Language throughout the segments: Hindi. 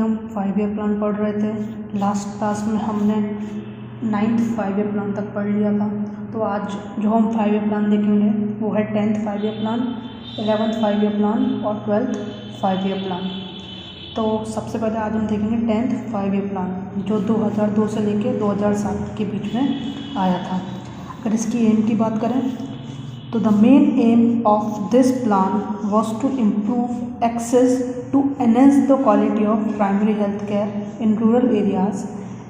हम 5 ईयर प्लान पढ़ रहे थे। लास्ट क्लास में हमने 9th 5 ईयर प्लान तक पढ़ लिया था। तो आज जो हम 5 ईयर प्लान देखेंगे वो है 10th 5 year plan, 11th 5 year plan और 12th 5 ईयर प्लान। तो सबसे पहले आज हम देखेंगे 10th 5 ईयर प्लान, जो 2002 से लेके 2007 के बीच में आया था। अगर इसकी एम की बात करें तो the main aim of this plan was to improve access to enhance the quality of primary health care in rural areas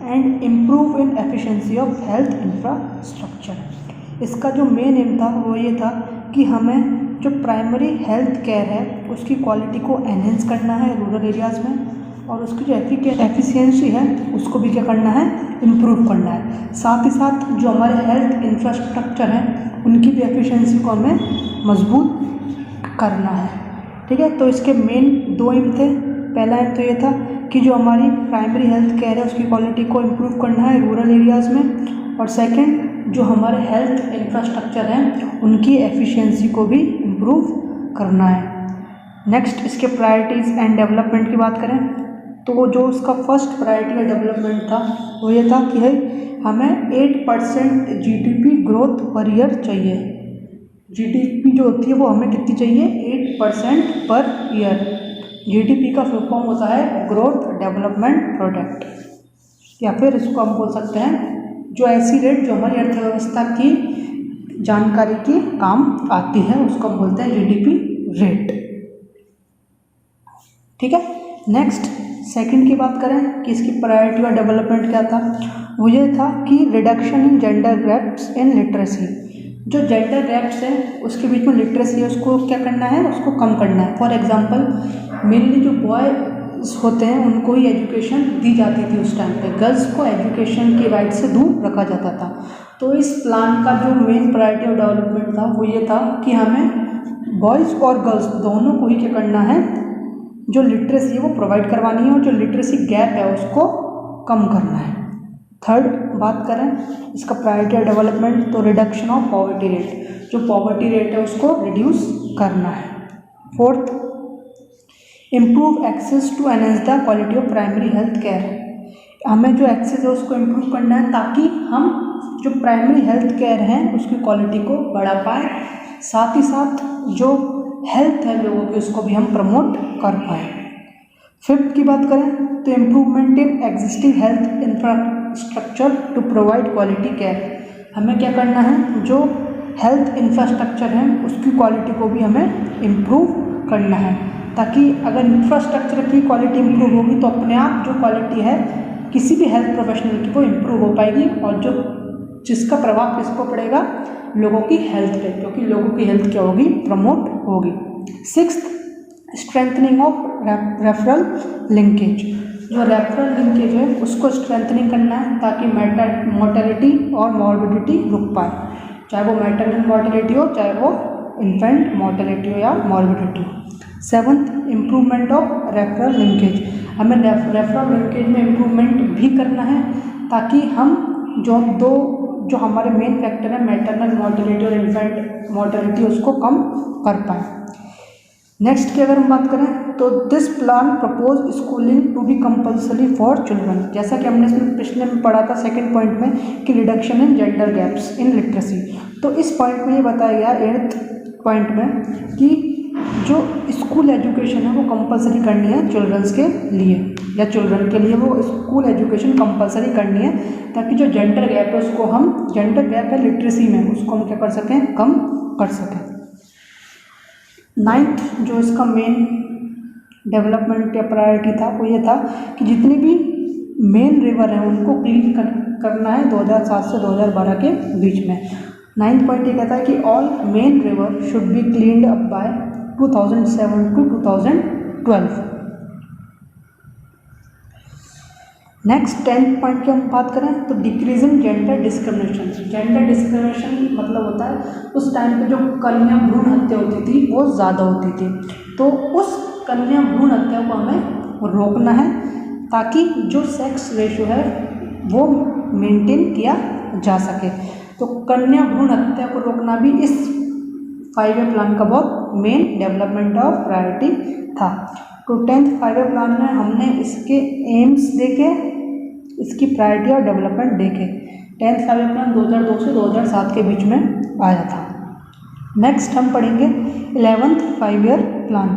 and improve in efficiency of health infrastructure. इसका जो मेन एम था वो ये था कि हमें जो प्राइमरी हेल्थ केयर है उसकी क्वालिटी को एनहेंस करना है रूरल एरियाज़ में, और उसकी जो एफिशिएंसी है उसको भी क्या करना है, इम्प्रूव करना है। साथ ही साथ जो हमारे हेल्थ इंफ्रास्ट्रक्चर हैं उनकी भी एफिशिएंसी को हमें मजबूत करना है। ठीक है, तो इसके मेन 2 एम थे। पहला एम तो ये था कि जो हमारी प्राइमरी हेल्थ केयर है उसकी क्वालिटी को इम्प्रूव करना है रूरल एरियाज़ में, और सेकंड जो हमारे हेल्थ इंफ्रास्ट्रक्चर हैं उनकी एफिशिएंसी को भी इम्प्रूव करना है। नेक्स्ट इसके प्रायोरिटीज़ एंड डेवलपमेंट की बात करें तो जो उसका फर्स्ट प्रायोरिटी या डेवलपमेंट था वो ये था कि हमें 8% जीडीपी ग्रोथ पर ईयर चाहिए। जीडीपी जो होती है वो हमें कितनी चाहिए, 8% पर ईयर। जीडीपी का फुल फॉर्म होता है ग्रोथ डेवलपमेंट प्रोडक्ट, या फिर इसको हम बोल सकते हैं जो ऐसी रेट जो हमारी अर्थव्यवस्था की जानकारी की काम आती है उसको हम बोलते हैं जीडीपी रेट। ठीक है, नेक्स्ट सेकंड की बात करें कि इसकी प्रायोरिटी और डेवलपमेंट क्या था, वो ये था कि reduction in gender gaps in literacy. जो जेंडर गैप्स है उसके बीच में लिटरेसी है उसको क्या करना है, उसको कम करना है। फॉर एग्जांपल मेनली जो बॉयज़ होते हैं उनको ही एजुकेशन दी जाती थी उस टाइम पे, गर्ल्स को एजुकेशन के राइट से दूर रखा जाता था। तो इस प्लान का जो मेन प्रायोरिटी और डेवलपमेंट था वो ये था कि हमें बॉयज़ और गर्ल्स दोनों को ही क्या करना है, जो लिटरेसी है वो प्रोवाइड करवानी है, और जो लिटरेसी गैप है उसको कम करना है। थर्ड बात करें इसका प्रायोरिटी और डेवलपमेंट तो रिडक्शन ऑफ पॉवर्टी रेट, जो पॉवर्टी रेट है उसको रिड्यूस करना है। Fourth improve access to enhance the quality of primary health care, हमें जो एक्सेस है उसको इम्प्रूव करना है ताकि हम जो प्राइमरी हेल्थ केयर है उसकी क्वालिटी को बढ़ा पाए, साथ ही साथ जो हेल्थ है लोगों की उसको भी हम प्रमोट कर पाए। फिफ्थ की बात करें तो improvement in existing health infrastructure to provide quality care, हमें क्या करना है, जो हेल्थ इंफ्रास्ट्रक्चर है उसकी क्वालिटी को भी हमें इम्प्रूव करना है, ताकि अगर इंफ्रास्ट्रक्चर की क्वालिटी इम्प्रूव होगी तो अपने आप जो क्वालिटी है किसी भी हेल्थ प्रोफेशनल की वो इम्प्रूव हो पाएगी, और जो जिसका प्रभाव किसको पड़ेगा, लोगों की हेल्थ पे, क्योंकि लोगों की हेल्थ क्या होगी, प्रमोट होगी। Sixth strengthening of referral linkage, जो रेफरल लिंकेज है उसको स्ट्रेंथनिंग करना है ताकि मोर्टेलिटी और मॉर्बिडिटी रुक पाए, चाहे वो मैटरनल मॉर्टेलिटी हो चाहे वो इन्फेंट मॉर्टेलिटी हो या मॉर्बिडिटी हो। Seventh improvement of referral linkage, हमें रेफरल लिंकेज में इम्प्रूवमेंट भी करना है ताकि हम जो हमारे मेन फैक्टर है मैटरनल मॉर्टेलिटी और इन्फेंट मॉर्टेलिटी उसको कम कर पाए। नेक्स्ट की अगर हम बात करें तो this plan propose schooling to be compulsory for children, जैसा कि हमने इसमें पिछले में पढ़ा था सेकंड पॉइंट में कि reduction in gender gaps in literacy. तो इस पॉइंट में ये बताया गया 8th पॉइंट में कि जो स्कूल एजुकेशन है वो कंपल्सरी करनी है चिल्ड्रंस के लिए, या चिल्ड्रन के लिए वो स्कूल एजुकेशन कंपल्सरी करनी है ताकि जो जेंडर गैप है उसको हम, जेंडर गैप है लिटरेसी में, उसको हम क्या कर सकें, कम कर सकें। 9th जो इसका मेन डेवलपमेंट या प्रायोरिटी था वो ये था कि जितनी भी मेन रिवर हैं उनको क्लीन करना है 2007 से 2012 के बीच में। 9th पॉइंट ये कहता है कि all main river should be cleaned up by 2007 to 2012। Next 10th point की हम बात करें तो decreasing gender discrimination. Gender discrimination मतलब होता है उस टाइम पे जो कन्या भ्रूण हत्या होती थी वो ज़्यादा होती थी, तो उस कन्या भ्रूण हत्या को हमें रोकना है ताकि जो सेक्स रेशो है वो मेंटेन किया जा सके। तो कन्या भ्रूण हत्या को रोकना भी इस 5 ईयर प्लान का बहुत मेन डेवलपमेंट और प्रायोरिटी था। तो 10th 5 प्लान में हमने इसके एम्स देखे, इसकी प्रायोरिटी और डेवलपमेंट देखे। 10th 5 प्लान 2002 से 2007 के बीच में आया था। नेक्स्ट हम पढ़ेंगे 11th 5 प्लान।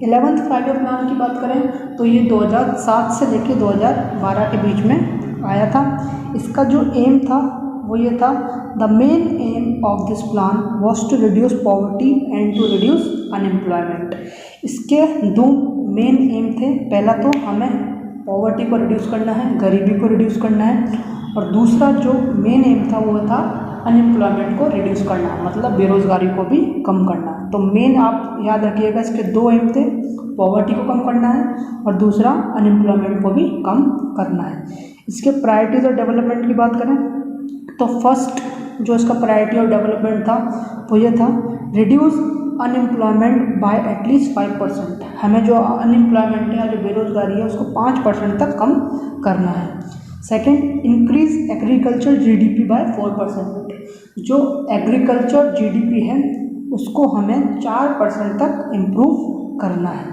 11th 5 प्लान की बात करें तो ये 2007 से लेकर 2012 के बीच में आया था। इसका जो एम था वो ये था, the main aim of this plan was to reduce poverty and to reduce unemployment. इसके दो मेन एम थे, पहला तो हमें पॉवर्टी को रिड्यूस करना है, गरीबी को रिड्यूस करना है, और दूसरा जो मेन एम था वो था अनएम्प्लॉयमेंट को रिड्यूस करना, मतलब बेरोज़गारी को भी कम करना। तो मेन आप याद रखिएगा इसके दो एम थे, पॉवर्टी को कम करना है और दूसरा अनएम्प्लॉयमेंट को भी कम करना है। इसके प्रायोरिटीज़ और डेवलपमेंट की बात करें तो फर्स्ट जो इसका प्रायोरिटी और डेवलपमेंट था वो ये था, रिड्यूस अनएम्प्लॉयमेंट बाय एटलीस्ट 5%। हमें जो अनएम्प्लॉयमेंट है, जो बेरोजगारी है, उसको 5% तक कम करना है। Second, increase agriculture GDP bye 4%। जो एग्रीकल्चर जीडीपी है उसको हमें 4% तक इम्प्रूव करना है।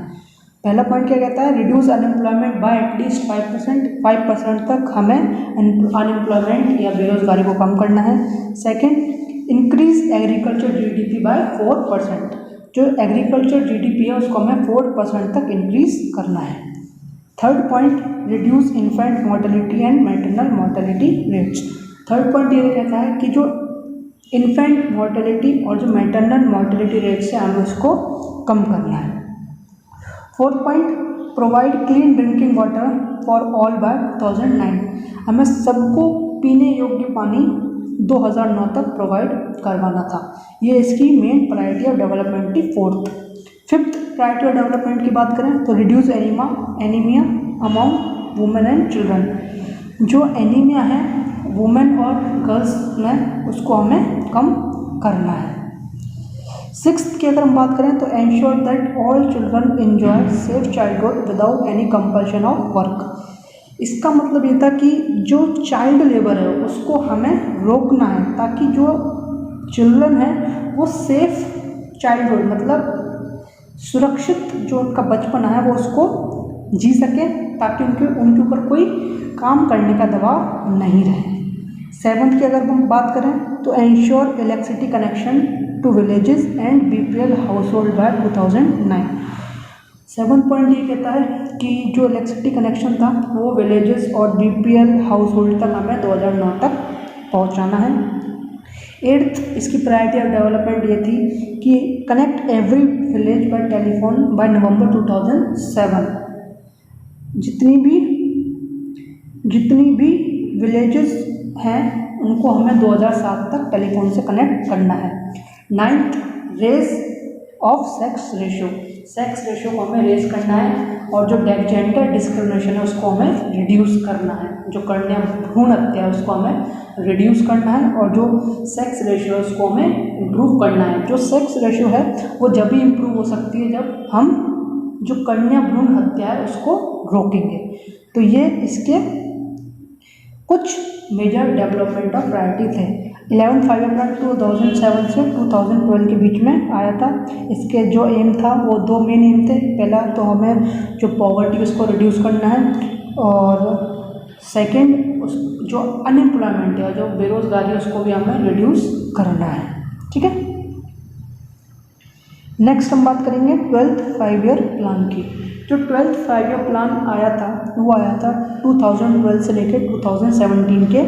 पहला पॉइंट क्या कहता है, रिड्यूस अनएम्प्लॉयमेंट बाय एटलीस्ट 5% तक हमें अनएम्प्लॉयमेंट या बेरोजगारी को कम करना है। Second, increase agriculture GDP bye 4%। जो एग्रीकल्चर जीडीपी है उसको हमें 4% तक इंक्रीज करना है। Third point, reduce infant mortality and maternal mortality rates. Third point ये कहता है कि जो इन्फेंट मोर्टेलिटी और जो मैटरनल मोर्टेलिटी रेट्स है हमें उसको कम करना है। Fourth point, provide clean drinking water for all by 2009। हमें सबको पीने योग्य पानी 2009 तक प्रोवाइड करवाना था। ये इसकी मेन प्रायोरिटी ऑफ डेवलपमेंट की fourth. Fifth priority of development की बात करें तो reduce anaemia among women and children. जो एनीमिया है वुमेन और गर्ल्स में उसको हमें कम करना है। सिक्स्थ की अगर हम बात करें तो ensure that all children enjoy safe childhood without any compulsion of work. इसका मतलब ये था कि जो चाइल्ड लेबर है उसको हमें रोकना है ताकि जो चिल्ड्रन है वो सेफ चाइल्डहुड मतलब सुरक्षित जो उनका बचपन है वो उसको जी सके, ताकि उनके ऊपर कोई काम करने का दबाव नहीं रहे। सेवंथ की अगर हम बात करें तो ensure electricity connection to villages and BPL household by 2009। Seventh point ये कहता है कि जो इलेक्ट्रिसिटी कनेक्शन था वो विलेजेस और बीपीएल हाउस होल्ड तक हमें 2009 तक पहुंचाना है। एट्थ इसकी प्रायोरिटी ऑफ डेवलपमेंट ये थी कि connect every village by telephone by November 2007। जितनी भी विलेजेस हैं उनको हमें 2007 तक टेलीफोन से कनेक्ट करना है। Ninth, raise of sex ratio. Sex ratio को हमें रेज करना है और जो जेंडर डिस्क्रिमिनेशन है उसको हमें रिड्यूस करना है। जो कन्या भ्रूण हत्या है उसको हमें रिड्यूस करना है और जो सेक्स रेशियो है उसको हमें इम्प्रूव करना है। जो सेक्स रेशियो है वो जब भी इम्प्रूव हो सकती है जब हम जो कन्या भ्रूण हत्या है उसको रोकेंगे। तो ये इसके कुछ मेजर डेवलपमेंट ऑफ प्रायोरिटी थे। 11th 5 प्लान 2007 से 2012 के बीच में आया था। इसके जो एम था वो दो मेन एम थे, पहला तो हमें जो पॉवर्टी उसको रिड्यूस करना है और सेकंड जो अनएम्प्लॉयमेंट है जो बेरोजगारी है उसको भी हमें रिड्यूस करना है। ठीक है, नेक्स्ट हम बात करेंगे 12th 5 प्लान की। जो 12th 5 प्लान आया था वो आया था 2012 से लेकर 2017 के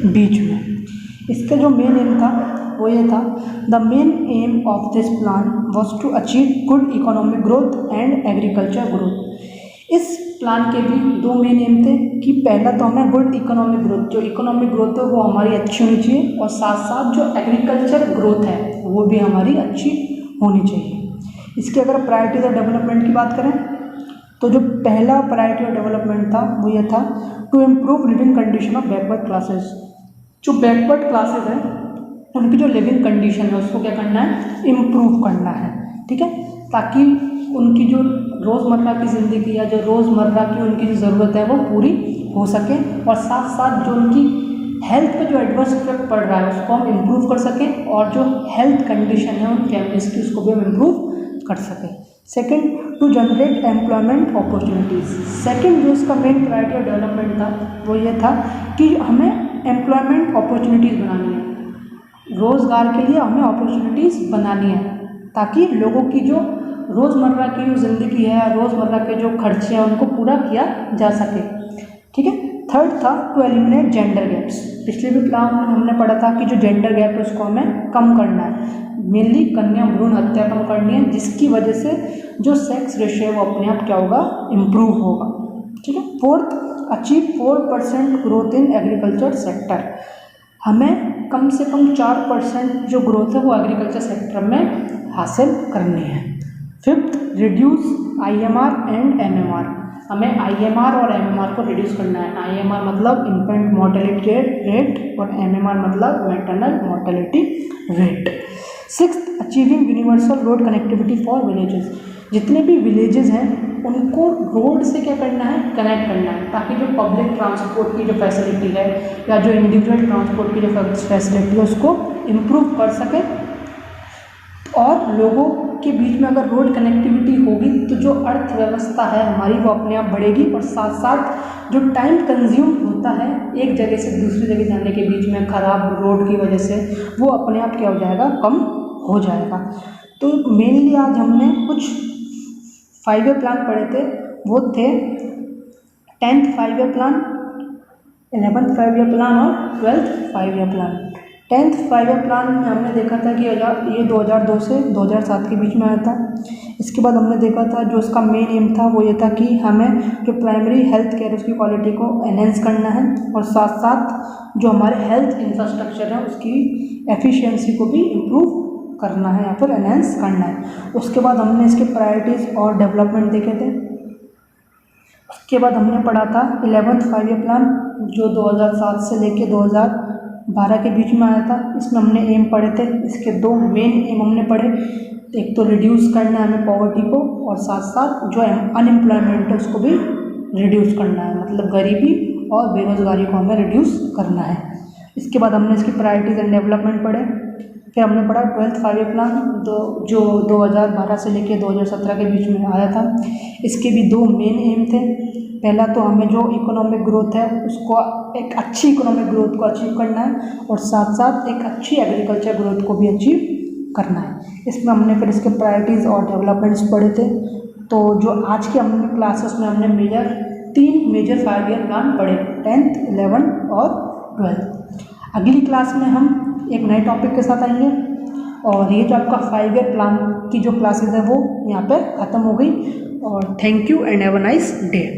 बीच में। इसका जो मेन एम था वो ये था, the main aim of this plan was to achieve good economic growth and agriculture growth. इस प्लान के भी दो मेन एम थे कि पहला तो हमें गुड इकोनॉमिक ग्रोथ, जो इकोनॉमिक ग्रोथ है वो हमारी अच्छी होनी चाहिए और साथ साथ जो एग्रीकल्चर ग्रोथ है वो भी हमारी अच्छी होनी चाहिए। इसके अगर प्रायोरिटीज और डेवलपमेंट की बात करें तो जो पहला प्रायोरिटी और डेवलपमेंट था वो ये था, to improve living condition of backward classes. जो बैकवर्ड क्लासेस हैं उनकी जो लिविंग कंडीशन है उसको क्या करना है, इम्प्रूव करना है। ठीक है, ताकि उनकी जो रोज़मर्रा की ज़िंदगी या जो रोज़मर्रा की उनकी जो ज़रूरत है वो पूरी हो सके और साथ साथ जो उनकी हेल्थ पे जो एडवर्स इफेक्ट पड़ रहा है उसको हम इम्प्रूव कर सकें और जो हेल्थ कंडीशन है उन फैमिलीज़ की उसको भी हम इम्प्रूव कर सकें। Second, to generate employment opportunities. Second जो इसका मेन प्रायोरिटी और डेवलपमेंट था वो ये था कि हमें एम्प्लॉयमेंट अपॉर्चुनिटीज़ बनानी है, रोज़गार के लिए हमें अपॉर्चुनिटीज़ बनानी है ताकि लोगों की जो रोज़मर्रा की जो ज़िंदगी है, रोज़मर्रा के जो खर्चे हैं उनको पूरा किया जा सके। ठीक है। थर्ड था टू एलिमिनेट जेंडर गैप्स। पिछले भी प्लान में हमने पढ़ा था कि जो जेंडर गैप है उसको हमें कम करना है, मेनली कन्या भ्रूण हत्या कम करनी है, जिसकी वजह से जो सेक्स रेशियो है वो अपने आप क्या होगा, इम्प्रूव होगा। ठीक है। Fourth, achieve 4% growth in agriculture sector. हमें कम से कम 4% जो ग्रोथ है वो एग्रीकल्चर सेक्टर में हासिल करनी है। Fifth, reduce IMR and MMR। हमें IMR और MMR को रिड्यूस करना है। IMR मतलब इन्फेंट मोर्टेलिटी रेट और MMR मतलब maternal mortality rate. Sixth, achieving universal road connectivity for villages. जितने भी विलेजेस हैं उनको रोड से क्या करना है, कनेक्ट करना है, ताकि जो पब्लिक ट्रांसपोर्ट की जो फैसिलिटी है या जो इंडिविजुअल ट्रांसपोर्ट की जो फैसिलिटी है उसको इम्प्रूव कर सके। और लोगों के बीच में अगर रोड कनेक्टिविटी होगी तो जो अर्थव्यवस्था है हमारी वो अपने आप बढ़ेगी, और साथ साथ जो टाइम कंज्यूम होता है एक जगह से दूसरी जगह जाने के बीच में खराब रोड की वजह से, वो अपने आप क्या हो जाएगा, कम हो जाएगा। तो मेनली आज हमने कुछ 5 ईयर प्लान पढ़े थे, वो थे 10th 5 year plan, 11th 5 year plan और 12th 5 year plan. 10th 5 year plan में हमने देखा था कि ये 2002 से 2007 के बीच में आया था। इसके बाद हमने देखा था जो इसका मेन एम था वो ये था कि हमें जो प्राइमरी हेल्थ केयर उसकी क्वालिटी को एनहेंस करना है, और साथ साथ जो हमारे हेल्थ इंफ्रास्ट्रक्चर है उसकी एफिशिएंसी को भी इम्प्रूव करना है या फिर एनहेंस करना है। उसके बाद हमने इसके प्रायोरिटीज़ और डेवलपमेंट देखे थे। उसके बाद हमने पढ़ा था 11th 5 ईयर प्लान जो 2007 से लेके 2012 के बीच में आया था। इसमें हमने एम पढ़े थे, इसके 2 मेन एम हमने पढ़े। एक तो रिड्यूस करना है हमें पॉवर्टी को, और साथ साथ जो अनएम्प्लॉयमेंट है उसको भी रिड्यूस करना है, मतलब गरीबी और बेरोज़गारी को हमें रिड्यूस करना है। इसके बाद हमने इसकी प्रायोरिटीज़ एंड डेवलपमेंट पढ़े। फिर हमने पढ़ा 12th 5 ईयर प्लान जो 2012 से लेके 2017 के बीच में आया था। इसके भी 2 मेन एम थे। पहला तो हमें जो इकोनॉमिक ग्रोथ है उसको, एक अच्छी इकोनॉमिक ग्रोथ को अचीव करना है, और साथ साथ एक अच्छी एग्रीकल्चर ग्रोथ को भी अचीव करना है। इसमें हमने फिर इसके प्रायोरिटीज़ और डेवलपमेंट्स पढ़े थे। तो जो आज के हमने क्लासेस में हमने 3 मेजर 5 ईयर प्लान पढ़े, 10th 11th और 12th। अगली क्लास में हम एक नए टॉपिक के साथ आएंगे, और ये जो आपका 5 ईयर प्लान की जो क्लासेस है वो यहाँ पे ख़त्म हो गई। और thank you and have a nice day.